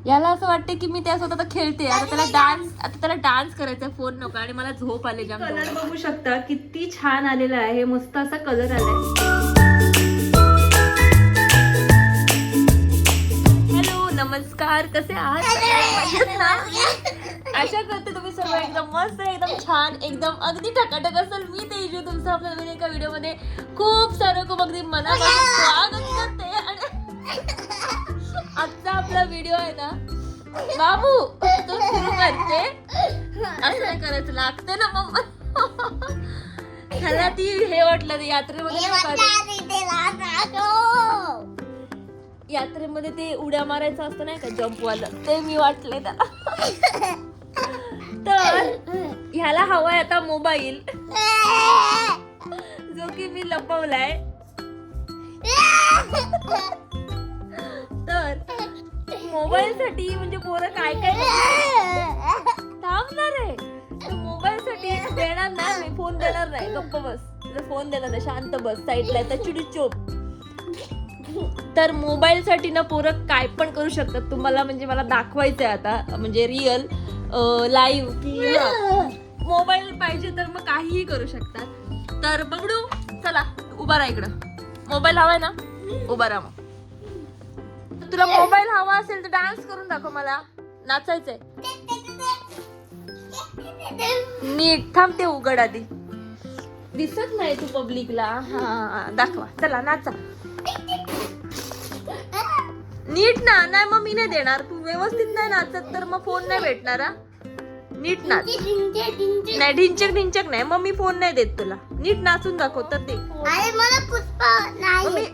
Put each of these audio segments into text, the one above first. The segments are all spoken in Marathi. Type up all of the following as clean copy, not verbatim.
याला असं वाटते की मी त्यासोबत आता खेळते. आता त्याला डान्स करायचा, फोन नको. आणि मला झोप आले जाम. कलर बघू शकता किती छान आलेला आहे. मस्त असा कलर आलाय. हॅलो, नमस्कार, कसे आहात? आशा करते तुम्ही सर्व एकदम मस्त, एकदम छान, एकदम अगदी टकाटक असेल. मी तेजू तुमचं आपल्या नवीन एका व्हिडिओ मध्ये खूप अगदी मनापासून स्वागत करते. आणि आजचा आपला व्हिडिओ आहे ना बाबू, तो सुरू करते. असं नाही करायचं, लागते ना मम्मा. त्याला ती हे वाटलं यात्रेमध्ये, यात्रेमध्ये ते उड्या मारायचं असतं नाही का, जम्प वालं, ते मी वाटले त्याला. तर ह्याला हवाय आता मोबाईल, जो की मी लपवलाय. तर मोबाईल साठी म्हणजे पोरं काय थांबणार आहे. मोबाईल साठी देणार ना मी, फोन देणार नाही. गप्प बस, फोन देणार नाही, शांत बस, साईडला तर चिडी चोप. तर मोबाईल साठी ना पोरं काय पण करू शकतात. तुम्हाला म्हणजे मला दाखवायचंय आता, म्हणजे रिअल लाईव्ह की मोबाईल पाहिजे तर मग काहीही करू शकतात. तर बघडू, चला उभा राहा इकडं. मोबाईल हवाय ना, उभा राहा. मग तुला मोबाईल हवा असेल तर डान्स करून दाखव. मला नाचायचंय. नीट थांब, ते उघड आधी. दिसत नाही तू पब्लिकला. हा दाखवा, चला नाचा. नीट ना. नाही मग मी नाही देणार. तू व्यवस्थित नाही नाचत तर मग फोन नाही भेटणार. नीट नाच. नाही ढिंचक ढिंचक नाही, मग मी फोन नाही देत तुला. नीट नाचून दाखव तर ते.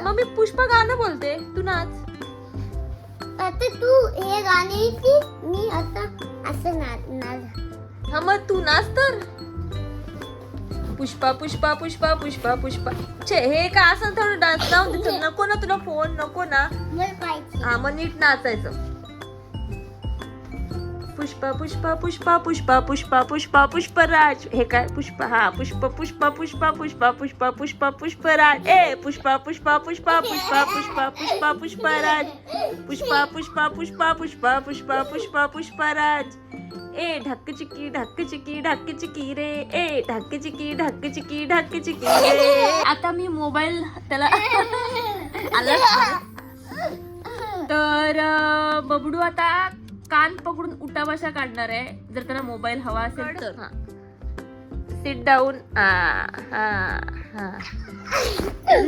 मग मी पुष्पा गाणं बोलते, तू नाच. आता तू हे गाणे की मी असं नाच. हा मग तू नाच तर. पुष्पा पुष्पा पुष्पा पुष्पा पुष्पा. छे, हे का असं थोडं डान्स लावून देतो. नको ना तुला फोन, नको ना. हा मग नीट नाचायचं. पुष्पा पुष्पा पुष्पा पुष्पा पुष्पा पुष्पा पुष्पराज. हे काय पुष्पा? हा पुष्पा पुष्पा पुष्पा पुष्पा पुष्पा पुष्पा पुष्पराज. ए पुष्पा पुष्पा पुष्पा पुष्पा पुष्पा पुष्पा पुष्पराज. पुष्पा पुष्पा पुष्पा पुष्पा पुष्पा पुष्पा पुष्पराज. ए ढक्क चिकी ढक्क चिकी ढक्क चिकी रे. ए ढक्क चिकी ढक्क चिकी ढक्क चिकी रे. आता मी मोबाईल त्याला आला. तर बबडू आता कान पकडून उठा बशा काढणार आहे, जर त्याला मोबाईल हवा असेल तर. Sit down.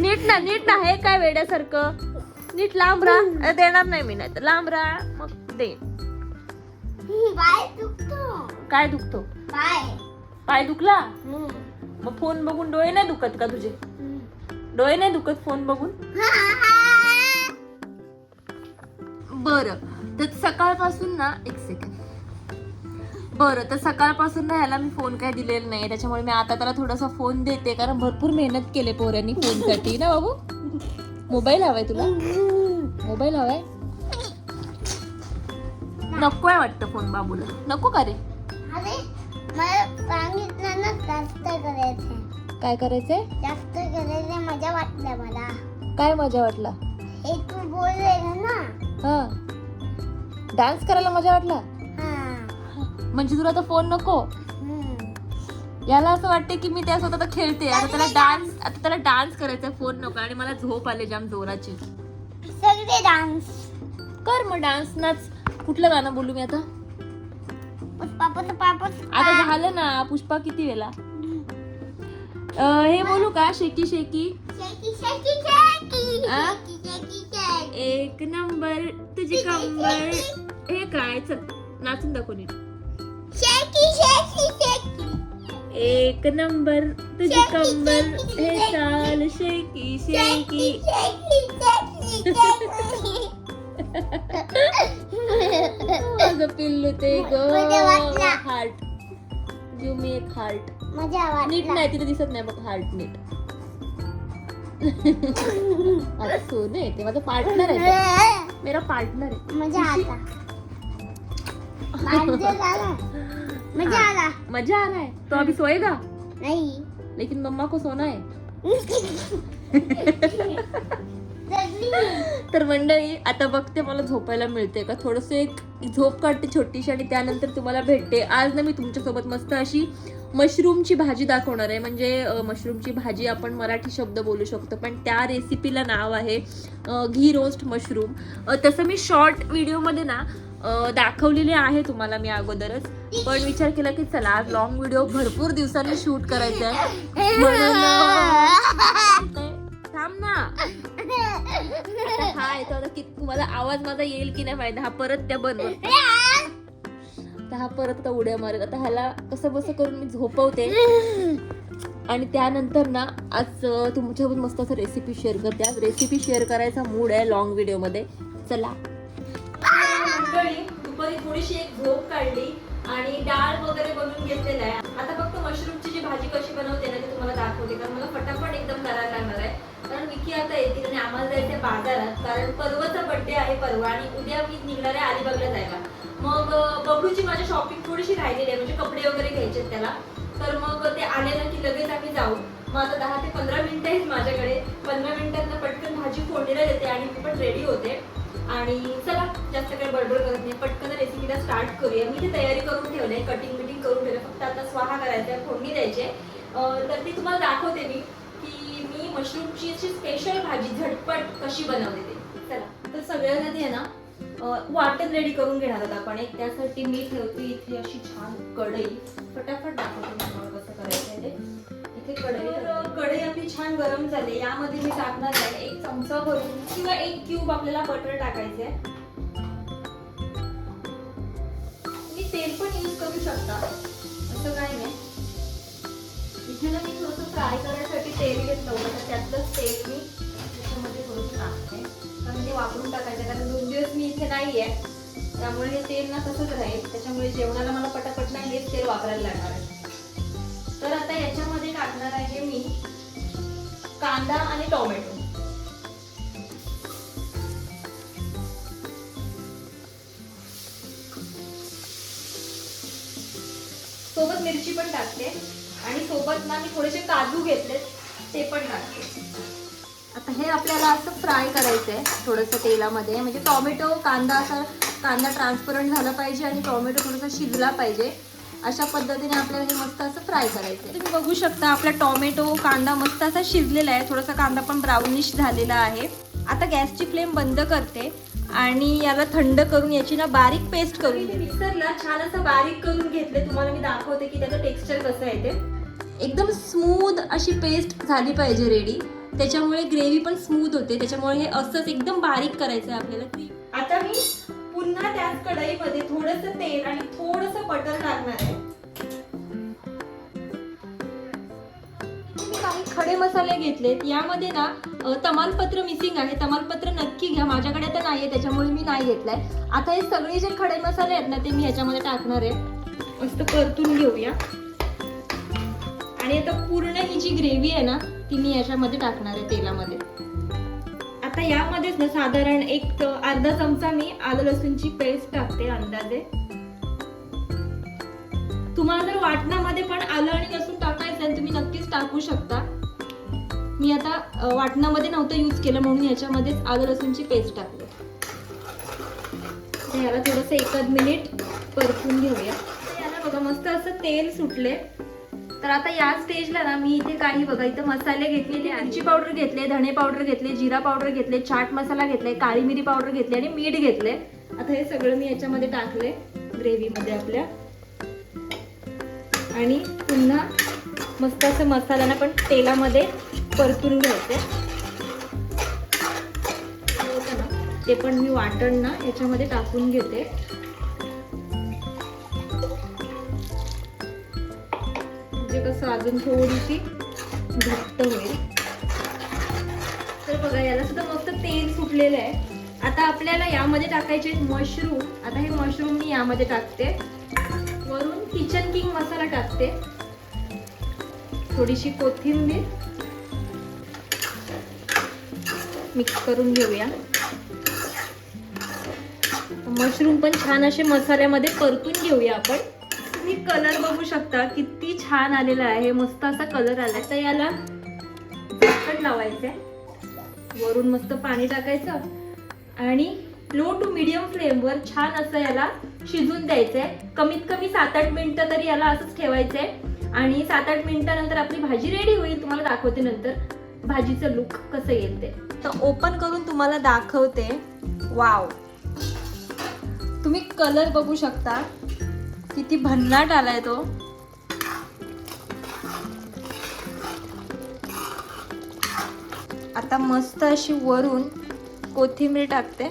नीट ना, नीट ना. हे काय वेड्यासारखं. नीट लांब राहा. देणार नाही मी, नाही तर लांब राहा, मग दे. काय दुखतो? पाय दुखला. मग फोन बघून डोळे नाही दुखत का तुझे? डोळे नाही दुखत फोन बघून? बरं, तर सकाळपासून ना, एक सेकंड. बरं, तर सकाळपासून ना ह्याला मी फोन काय दिलेला नाही, त्याच्यामुळे मी आता त्याला थोडासा फोन देते. कारण भरपूर मेहनत केले पोरांनी फोनसाठी ना बाबू. मोबाईल हवाय तुला? मोबाईल हवाय? नकोय वाटतं फोन बाबूला. नको का रे? जास्त करायचंय. काय करायचंय? जास्त करायचंय. मजा वाटलं मला. काय मजा वाटला? हे तू बोलले ना. हा, डान्स करायला मजा वाटला. म्हणजे तुला आता फोन नको. याला असं वाटते की मी त्यासोबत आता खेळते. आता त्याला डान्स करायचा, फोन नको. आणि मला झोप आले जाम जोराची. सगळे डान्स कर मग, डान्स नाच. कुठलं गाणं बोलू मी आता? आता झालं ना. पुष्पा किती वेळा हे बोलू का? शेकी शेकी एक नंबर तुझी कंबर. हे काय? चल नाचून दाखव नीट. एक नंबर तुझी कंबर, हे चाल शेकी शेकी. माझं पिल्लू ते हार्ट. गिव मी एक हार्ट. नीट नाही, तिथे दिसत नाही बघ हार्ट नीट. आता सोनं आहे ते, माझा पार्टनर आहे, मेरा पार्टनर है. मजा आ रहा है. तो अभी सोएगा नहीं, लेकिन मम्मा को सोना है. सगळी तर मंडळी आता बघते मला झोपायला मिळते का, थोडंसं एक झोप काढते छोटीशी आणि त्यानंतर तुम्हाला भेटते. आज ना मी तुमच्यासोबत मस्त अशी मशरूमची भाजी दाखवणार आहे. म्हणजे मशरूमची भाजी आपण मराठी शब्द बोलू शकतो, पण त्या रेसिपीला नाव आहे घी रोस्ट मशरूम. तसं मी शॉर्ट व्हिडिओमध्ये ना दाखवलेले आहे तुम्हाला मी अगोदरच, पण विचार केला की चला आज लॉंग व्हिडिओ भरपूर दिवसांनी शूट करायचा आहे म्हणून थांब ना. हा येतो आता की तुम्हाला आवाज माझा येईल की नाही माहिती. हा परत त्या बनवत, हा परत आता उड्या मारत. आता ह्याला कसं बसं करून मी झोपवते आणि त्यानंतर ना आज तुमच्यासोबत मस्त असं रेसिपी शेअर करते. आज रेसिपी शेअर करायचा मूड आहे लॉंग व्हिडिओ मध्ये. चला. दुपारी थोडीशी एक झोप काढली आणि डाळ वगैरे बनवून घेतलेला आहे. आता फक्त मशरूमची जी भाजी कशी बनवते ना ती तुम्हाला दाखवते, कारण मला फटाफट एकदम करायला लागणार आहे. कारण विकी आता येतील आणि आम्हाला जायचंय बाजारात, कारण पर्वचा बर्थडे आहे परवा आणि उद्या मी निघणार आहे अलिबागला जायला. मग बबलूची माझी शॉपिंग थोडीशी राहिलेली आहे, म्हणजे कपडे वगैरे घ्यायचे त्याला. तर मग ते आले ना की लगेच आम्ही जाऊ. मग आता 10 ते 15 मिनिटं आहेत माझ्याकडे. 15 मिनिटात पटकन भाजी फोडणीला देते आणि मी पण रेडी होते. आणि चला जास्त काही बडबड करत नाही, पटकन रेसिपीला स्टार्ट करूया. मी ती तयारी करून ठेवले, कटिंग बिटिंग करून ठेवले, फक्त आता स्वाहा करायचा, फोडणी द्यायचे. तर ती तुम्हाला दाखवते मी की मी मशरूमची अशी स्पेशल भाजी झटपट कशी बनवते ते. चला. तर सगळ्यात आधी आहे ना वाटण रेडी करून घेणार आहोत आपण एक. त्यासाठी मी ठेवते इथे अशी छान कढई. फटाफट दाखवते तुम्हाला कसं करायचं ते. इथे कढई आपली छान गरम झाली. यामध्ये मी टाकणार आहे 1 चमचा भरून किंवा 1 क्यूब आपल्याला बटर टाकायचे. तुम्ही तेल पण यूज करू शकता, असं काय नाही. इथे ना मी थोडंसं फ्राय करण्यासाठी तेल घेतलं होतं, तर त्यातलंच तेल मी त्याच्यामध्ये थोडंसं टाकते. कारण ते वापरून टाकायचं, कारण 2 दिवस मी इथे नाही आहे, त्यामुळे हे तेल ना तसंच राहील. त्याच्यामुळे जेवणाला मला पटापट नाही हेच तेल वापरायला लागणार आहे. तर आता याच्यामध्ये टाकणार आहे मी कांदा आणि टोमॅटो. सोबत मिरची पण टाकते आणि सोबत ना मी थोडेसे काजू घेतलेत ते पण टाकते. आता हे आपल्याला असं फ्राय करायचं आहे थोडंसं तेलामध्ये. म्हणजे टोमॅटो कांदा ट्रान्सपरंट झाला पाहिजे आणि टोमॅटो थोडासा शिजला पाहिजे. अशा पद्धतीने आपल्याला हे मस्त असं फ्राय करायचं आहे. तुम्ही बघू शकता आपला टोमॅटो कांदा मस्त असा शिजलेला आहे. थोडासा कांदा पण ब्राउनिश झालेला आहे. आता गॅसची फ्लेम बंद करते आणि याला थंड करून याची ना बारीक पेस्ट करून मिक्सरला छान असं बारीक करून घेतले. तुम्हाला मी दाखवते की त्याचं टेक्स्चर कसं आहे ते. एकदम स्मूथ अशी पेस्ट झाली पाहिजे रेडी. त्याच्यामुळे ग्रेव्ही पण स्मूथ होते. त्याच्यामुळे हे असंच एकदम बारीक करायचं आहे आपल्याला. आता मी पुन्हा त्याच कढईमध्ये थोडंसं तेल आणि थोडंसं बटर टाकणार आहे. मी काही खडे मसाले घेतलेत. यामध्ये ना तमालपत्र मिसिंग आहे. तमालपत्र नक्की घ्या, माझ्याकडे आता नाहीये त्याच्यामुळे मी नाही घेतलाय. आता हे सगळे जे खडे मसाले आहेत ना ते मी याच्यामध्ये टाकणार आहे. मस्त परतून घेऊया. आणि आता पूर्ण ही जी ग्रेव्ही आहे ना ती मी याच्यामध्ये टाकणार आहे तेलामध्ये. आता यामध्येच ना साधारण एक अर्धा चमचा मी आलं लसूणची पेस्ट टाकते अंदाजे. तुम्हाला जर वाटणामध्ये पण आलं आणि लसूण टाकायचं आहे तुम्ही नक्कीच टाकू शकता. मी आता वाटणामध्ये नव्हतं यूज केलं म्हणून याच्यामध्येच आलं लसूणची पेस्ट टाकते. याला थोडंसं 1 मिनिट परतून घेऊया. याला बघा मस्त असं तेल सुटले. तर आता या स्टेजला ना मी इथे काही बघा इथे मसाले घेतलेले, मिरची पावडर घेतले, धणे पावडर घेतले, जिरा पावडर घेतले, चाट मसाला घेतले, काळी मिरी पावडर घेतली आणि मीठ घेतले. आता हे सगळं मी याच्यामध्ये टाकले ग्रेव्हीमध्ये आपल्या. आणि पुन्हा मस्त असं मसाल्याला पण तेलामध्ये परतून घ्यायचे. ते पण मी वाटण ना याच्यामध्ये टाकून घेते. कसं अजून थोडीशी घट्ट होईल. तर बघा याला सुद्धा मस्त तेल सुटलेलं आहे. आता आपल्याला यामध्ये टाकायचे मशरूम. आता हे मशरूम मी यामध्ये टाकते. वरून किचन किंग मसाला टाकते, थोडीशी कोथिंबीर मिक्स करून घेऊया. मशरूम पण छान असे मसाल्यामध्ये परतून घेऊया आपण. तुम्ही कलर बघू शकता किती छान आलेला आहे, मस्त असा कलर आला. तर याला झाकण लावायचंय वरून मस्त पाणी टाकायचं आणि लो टू मीडियम फ्लेमवर छान असं याला शिजून द्यायचंय. कमीत कमी 7-8 मिनिटं तरी याला असंच ठेवायचंय आणि 7-8 मिनिटानंतर आपली भाजी रेडी होईल. तुम्हाला दाखवते नंतर भाजीचं लुक कसं येईल ते. तर ओपन करून तुम्हाला दाखवते. वाव, तुम्ही कलर बघू शकता किती भन्नाट आलाय तो. आता मस्त अशी वरून कोथिंबीर टाकते.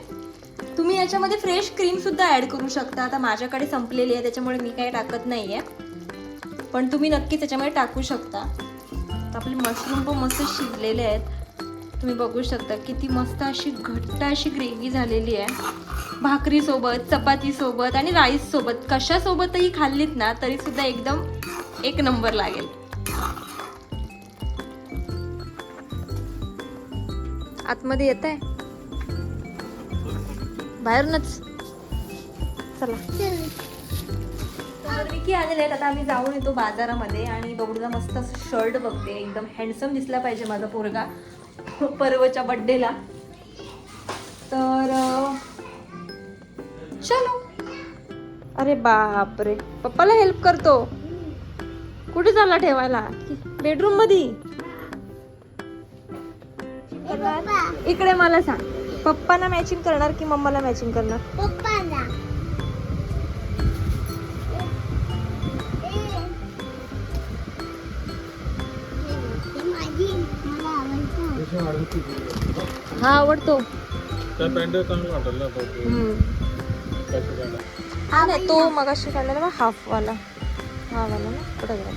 तुम्ही याच्यामध्ये फ्रेश क्रीम सुद्धा ऍड करू शकता. आता माझ्याकडे संपलेली आहे त्याच्यामुळे मी काही टाकत नाहीये, पण तुम्ही नक्की त्याच्यामध्ये टाकू शकता. आपले मशरूम पण मस्त शिजलेले आहेत. तुम्ही बघू शकता किती मस्त अशी घट्ट अशी ग्रेव्ही झालेली आहे. भाकरी सोबत, चपाती सोबत आणि राईस सोबत कशासोबतही खाल्लीत ना तरी सुद्धा एकदम एक नंबर लागेल. आतमध्ये येत आहे बाहेरूनच. चला विकी आलेले आहेत. आता आम्ही जाऊन येतो बाजारामध्ये आणि बबडूला मस्त असं शर्ट बघते. एकदम हँडसम दिसला पाहिजे माझा पोरगा पर्वच्या बर्थडेला. तर चलो. अरे बापरे, पप्पाला हेल्प करतो. कुठे चालला ठेवायला? बेडरूम मध्ये. इकडे मला सांग, पप्पांना मॅचिंग करणार की मम्माला मॅचिंग करणार? पप्पाला. हा आवडतो. हा नाही, तो मगाशी काढलेला ना हाफ वाला. हा वाला ना, कुठे गेला?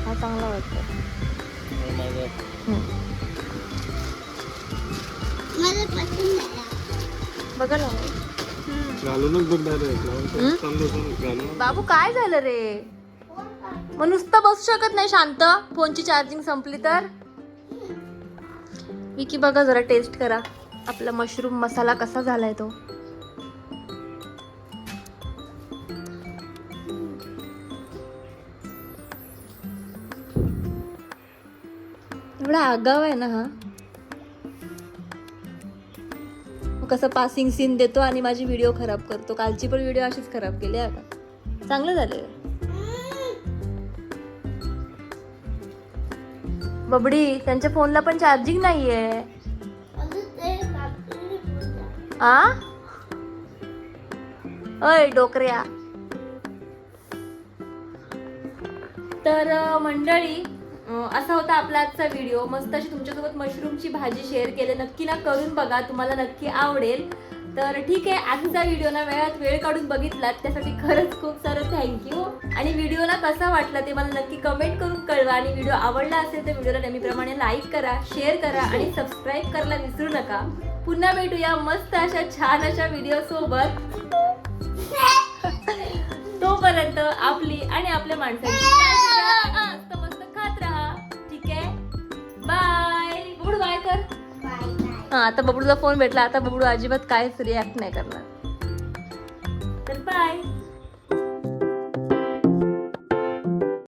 हा चांगला वाटतो. मला पसंत नाही. बघा ना बाबू, काय झालं रे? मग नुसतं बसू शकत नाही शांत? फोनची चार्जिंग संपली तर? विकी बघा जरा टेस्ट करा आपला मशरूम मसाला कसा झालाय तो. एवढा आगाव आहे ना हा. कसं पासिंग सीन देतो आणि माझी व्हिडिओ खराब करतो. कालची पण व्हिडिओ अशीच खराब केली. आता चांगलं झालंय. बबडी, त्यांच्या फोनला पण चार्जिंग नाहीये. आ अय डोकऱ्या. तर मंडळी, असा होता आपला आजचा व्हिडिओ. मस्त अशी तुमच्यासोबत मशरूमची भाजी शेअर केली. नक्की ना करून बघा, तुम्हाला नक्की आवडेल. तर ठीक आहे, आजचा व्हिडिओ ना वेळात वेळ काढून बघितलात त्यासाठी खरंच खूप सारं थँक्यू. आणि व्हिडिओला कसा वाटला ते मला नक्की कमेंट करून कळवा. आणि व्हिडिओ आवडला असेल तर व्हिडिओला नेहमीप्रमाणे लाईक करा, शेअर करा आणि सबस्क्राईब करायला विसरू नका. पुन्हा भेटूया मस्त अशा छान अशा व्हिडिओ सोबत. तोपर्यंत आपली आणि आपल्या माणसाची मस्त खात राहा. ठीक आहे, बाय. बबडू बाय कर. हा, आता बबडूचा फोन भेटला. आता बबडू अजिबात काहीच रिॲक्ट नाही करणार. तर बाय.